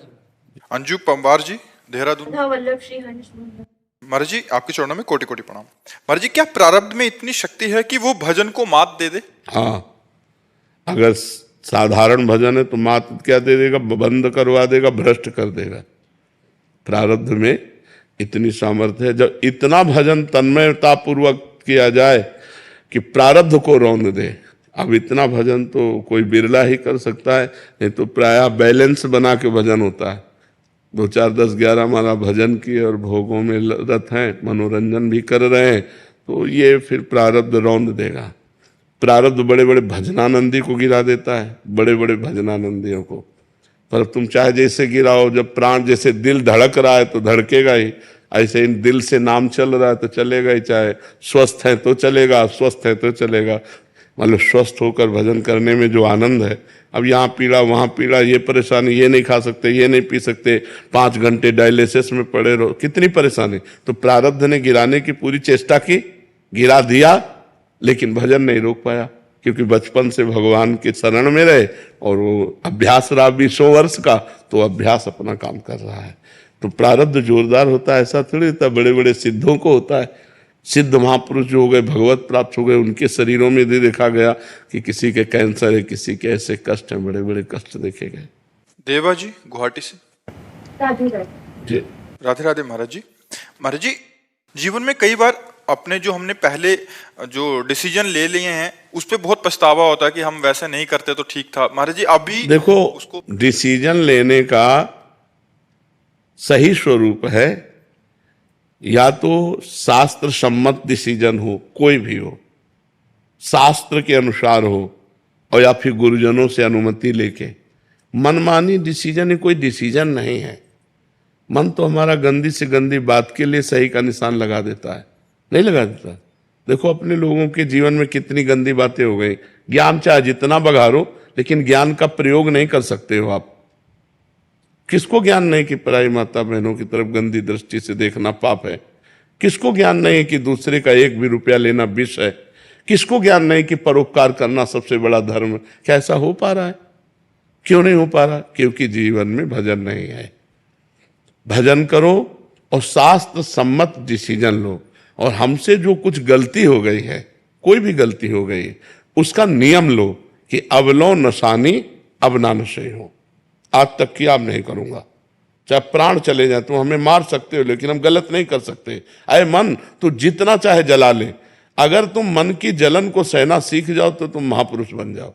S1: अंजू पंवार जी, देहरादून।
S6: वल्लभ श्री हंस मंडल।
S1: महाराज जी, आपके चरणों में कोटि कोटि प्रणाम। महाराज जी, क्या प्रारब्ध में इतनी शक्ति है कि वो भजन को मात दे दे?
S2: हाँ, अगर साधारण भजन है तो मात क्या दे देगा? बंद करवा देगा, भ्रष्ट कर देगा। प्रारब्ध में इतनी सामर्थ्य है। जब इतना भजन तन्मयता पूर्वक किया जाए कि प्रारब्ध को रौंद दे। अब इतना भजन तो कोई बिरला ही कर सकता है, नहीं तो प्रायः बैलेंस बना के भजन होता है। 2 4 10 11 माला भजन किए और भोगों में रत हैं, मनोरंजन भी कर रहे हैं, तो ये फिर प्रारब्ध रौंद देगा। प्रारब्ध बड़े बड़े भजनानंदी को गिरा देता है, बड़े बड़े भजनानंदियों को। पर तुम चाहे जैसे गिराओ, जब प्राण जैसे दिल धड़क रहा है तो धड़केगा ही, ऐसे इन दिल से नाम चल रहा है तो चलेगा ही। चाहे स्वस्थ है तो चलेगा, अस्वस्थ है तो चलेगा। मतलब स्वस्थ होकर भजन करने में जो आनंद है, अब यहाँ पीड़ा वहाँ पीड़ा, ये परेशानी, ये नहीं खा सकते, ये नहीं पी सकते, 5 घंटे डायलिसिस में पड़े रहो, कितनी परेशानी। तो प्रारब्ध ने गिराने की पूरी चेष्टा की, गिरा दिया, लेकिन भजन नहीं रोक पाया, क्योंकि बचपन से भगवान के शरण में रहे और वो अभ्यास रहा 20 वर्ष का, तो अभ्यास अपना काम कर रहा है। तो प्रारब्ध जोरदार होता है, ऐसा थोड़ी होता। बड़े बड़े सिद्धों को होता है। सिद्ध महापुरुष जो हो गए, भगवत प्राप्त हो गए, उनके शरीरों में भी देखा गया कि किसी के कैंसर है, किसी के ऐसे कष्ट हैं, बड़े बड़े कष्ट देखे गए।
S1: देवा जी, गुवाहाटी से।
S6: राधे राधे।
S1: राधे राधे महाराज जी। महाराज जी, जीवन में कई बार अपने जो हमने पहले जो डिसीजन ले लिए हैं उस पर बहुत पछतावा होता है कि हम वैसे नहीं करते तो ठीक था। महाराज जी, अभी
S2: देखो,
S1: उसको
S2: डिसीजन लेने का सही स्वरूप है या तो शास्त्र सम्मत डिसीजन हो, कोई भी हो, शास्त्र के अनुसार हो, और या फिर गुरुजनों से अनुमति लेके। मनमानी डिसीजन ही कोई डिसीजन नहीं है। मन तो हमारा गंदी से गंदी बात के लिए सही का निशान लगा देता है, नहीं लगा देता। देखो अपने लोगों के जीवन में कितनी गंदी बातें हो गई। ज्ञान चाहे जितना बघारो, लेकिन ज्ञान का प्रयोग नहीं कर सकते हो आप। किसको ज्ञान नहीं कि पराई माता बहनों की तरफ गंदी दृष्टि से देखना पाप है? किसको ज्ञान नहीं कि दूसरे का 1 भी रुपया लेना विष है? किसको ज्ञान नहीं कि परोपकार करना सबसे बड़ा धर्म है? क्या ऐसा हो पा रहा है? क्यों नहीं हो पा रहा? क्योंकि जीवन में भजन नहीं है। भजन करो और शास्त्र सम्मत डिसीजन लो। और हमसे जो कुछ गलती हो गई है, कोई भी गलती हो गई है, उसका नियम लो कि अब लो नशानी अब ना नशे हो। आज तक की अब नहीं करूंगा, चाहे प्राण चले जाए, तुम हमें मार सकते हो लेकिन हम गलत नहीं कर सकते। अरे मन, तू जितना चाहे जला ले, अगर तुम मन की जलन को सहना सीख जाओ तो तुम महापुरुष बन जाओ।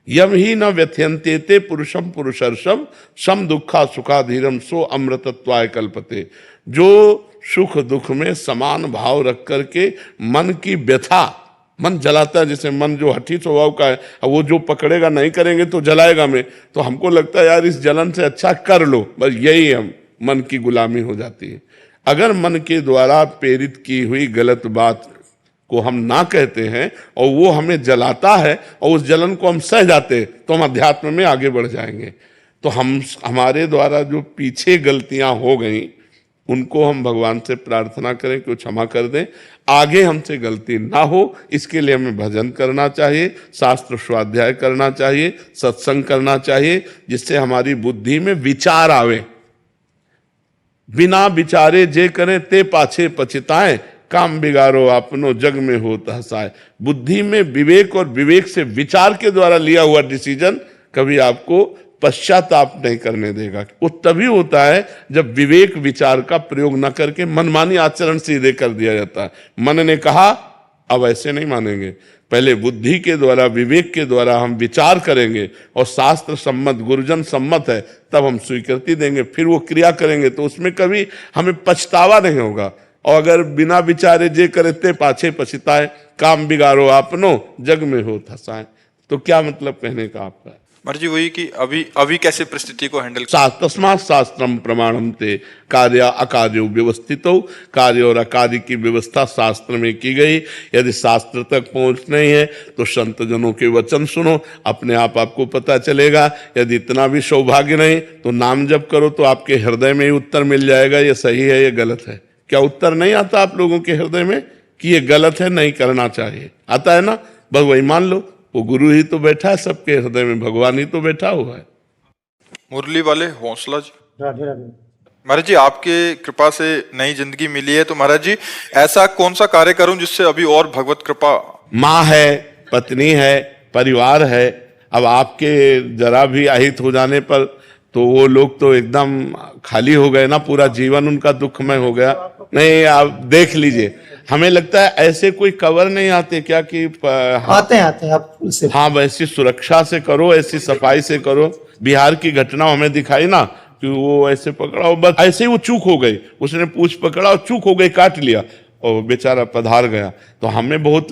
S2: यम ही न व्यथयन्ते ते पुरुषम पुरुषर्षम सम दुखा सुखाधीरम सो अमृतत्वाय कल्पते। जो सुख दुख में समान भाव रख करके मन की व्यथा, मन जलाता है, जैसे मन जो हठी स्वभाव का है, अब वो जो पकड़ेगा नहीं करेंगे तो जलाएगा में, तो हमको लगता है यार इस जलन से अच्छा कर लो, बस यही हम मन की गुलामी हो जाती है। अगर मन के द्वारा प्रेरित की हुई गलत बात को हम ना कहते हैं और वो हमें जलाता है और उस जलन को हम सह जाते हैं, तो हम अध्यात्म में आगे बढ़ जाएंगे। तो हमारे द्वारा जो पीछे गलतियां हो गई उनको हम भगवान से प्रार्थना करें कि वो क्षमा कर दें, आगे हमसे गलती ना हो। इसके लिए हमें भजन करना चाहिए, शास्त्र स्वाध्याय करना चाहिए, सत्संग करना चाहिए, जिससे हमारी बुद्धि में विचार आवे। बिना विचारे जे करें ते पाछे पछताएं, काम बिगाड़ो अपनो जग में होता हसाए। बुद्धि में विवेक और विवेक से विचार के द्वारा लिया हुआ डिसीजन कभी आपको पश्चाताप नहीं करने देगा। वो तभी होता है जब विवेक विचार का प्रयोग न करके मनमानी आचरण सीधे कर दिया जाता है। मन ने कहा, अब ऐसे नहीं मानेंगे, पहले बुद्धि के द्वारा विवेक के द्वारा हम विचार करेंगे और शास्त्र सम्मत गुरुजन सम्मत है तब हम स्वीकृति देंगे, फिर वो क्रिया करेंगे, तो उसमें कभी हमें पछतावा नहीं होगा। और अगर बिना विचारे जे करे ते पाछे पछताए, काम बिगाड़ो आपनो जग में हो हसाए, तो क्या मतलब कहने का आपका?
S1: महाराज जी वही कि अभी कैसे परिस्थिति को हैंडल।
S2: तस्मात् शास्त्रम प्रमाणम ते कार्य अकार्यो व्यवस्थितो। कार्य और अकार्य की व्यवस्था शास्त्र में की गई। यदि शास्त्र तक पहुंच नहीं है तो संत जनों के वचन सुनो, अपने आप आपको पता चलेगा। यदि इतना भी सौभाग्य नहीं तो नाम जप करो, तो आपके हृदय में ही उत्तर मिल जाएगा, ये सही है ये गलत है। क्या उत्तर नहीं आता आप लोगों के हृदय में कि ये गलत है, नहीं करना चाहिए? आता है ना, बस वही मान लो। वो गुरु ही तो बैठा है सबके हृदय में, भगवान ही तो बैठा हुआ है।
S1: मुरली वाले हौसला जी।
S7: राधे राधे।
S1: महाराज जी आपके कृपा से नई जिंदगी मिली है, तो महाराज जी ऐसा कौन सा कार्य करूं जिससे अभी और भगवत कृपा।
S2: माँ है, पत्नी है, परिवार है। अब आपके जरा भी अहित हो जाने पर तो वो लोग तो एकदम खाली हो गए ना, पूरा जीवन उनका दुखमय हो गया। नहीं, आप देख लीजिए, हमें लगता है ऐसे कोई कवर नहीं आते क्या कि
S7: आते हैं आप से।
S2: हाँ, वैसी सुरक्षा से करो, ऐसी सफाई से करो। बिहार की घटना हमें दिखाई ना कि वो ऐसे पकड़ा, बस ऐसे ही वो चूक हो गई, उसने पूछ पकड़ा और चूक हो गई, काट लिया और बेचारा पधार गया। तो हमें बहुत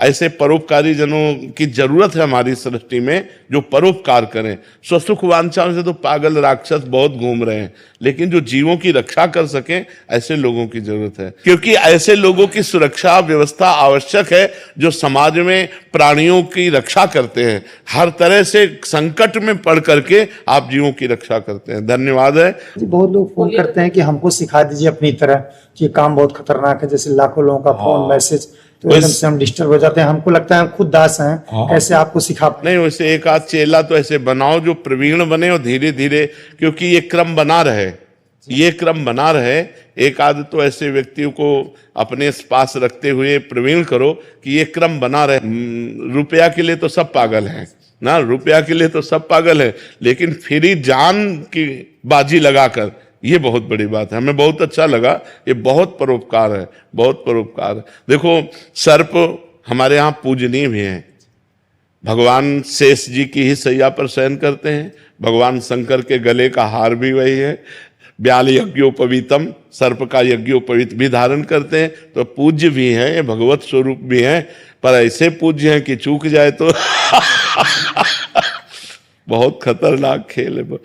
S2: ऐसे परोपकारी जनों की जरूरत है हमारी सृष्टि में, जो परोपकार करें। स्वसुख वांछा से तो पागल राक्षस बहुत घूम रहे हैं, लेकिन जो जीवों की रक्षा कर सकें ऐसे लोगों की जरूरत है, क्योंकि ऐसे लोगों की सुरक्षा व्यवस्था आवश्यक है जो समाज में प्राणियों की रक्षा करते हैं। हर तरह से संकट में पड़ करके आप जीवों की रक्षा करते हैं। धन्यवाद है।
S7: बहुत लोग फोन करते हैं कि हमको सिखा दीजिए अपनी तरह, कि काम बहुत खतरनाक है, जैसे लाखों लोगों का फोन मैसेज, तो एकदम से हम डिस्टर्ब हो जाते हैं। हमको लगता है हम खुद दास हैं, कैसे आपको सिखा पाए।
S2: नहीं, वैसे एक आध चेला तो ऐसे बनाओ जो प्रवीण बने और धीरे धीरे, क्योंकि ये क्रम बना रहे, ये क्रम बना रहे। एक आध तो ऐसे व्यक्तियों को अपने पास रखते हुए प्रवीण करो कि ये क्रम बना रहे। रुपया के लिए तो सब पागल हैं ना, रुपया के लिए तो सब पागल है, लेकिन फ्री जान की बाजी लगाकर, ये बहुत बड़ी बात है। हमें बहुत अच्छा लगा, ये बहुत परोपकार है, बहुत परोपकार है। देखो, सर्प हमारे यहाँ पूजनीय भी हैं। भगवान शेष जी की ही सैया पर शयन करते हैं। भगवान शंकर के गले का हार भी वही है। ब्याल यज्ञोपवीतम, सर्प का यज्ञोपवीत भी धारण करते हैं। तो पूज्य भी हैं, ये भगवत स्वरूप भी हैं, पर ऐसे पूज्य हैं कि चूक जाए तो बहुत खतरनाक खेल है।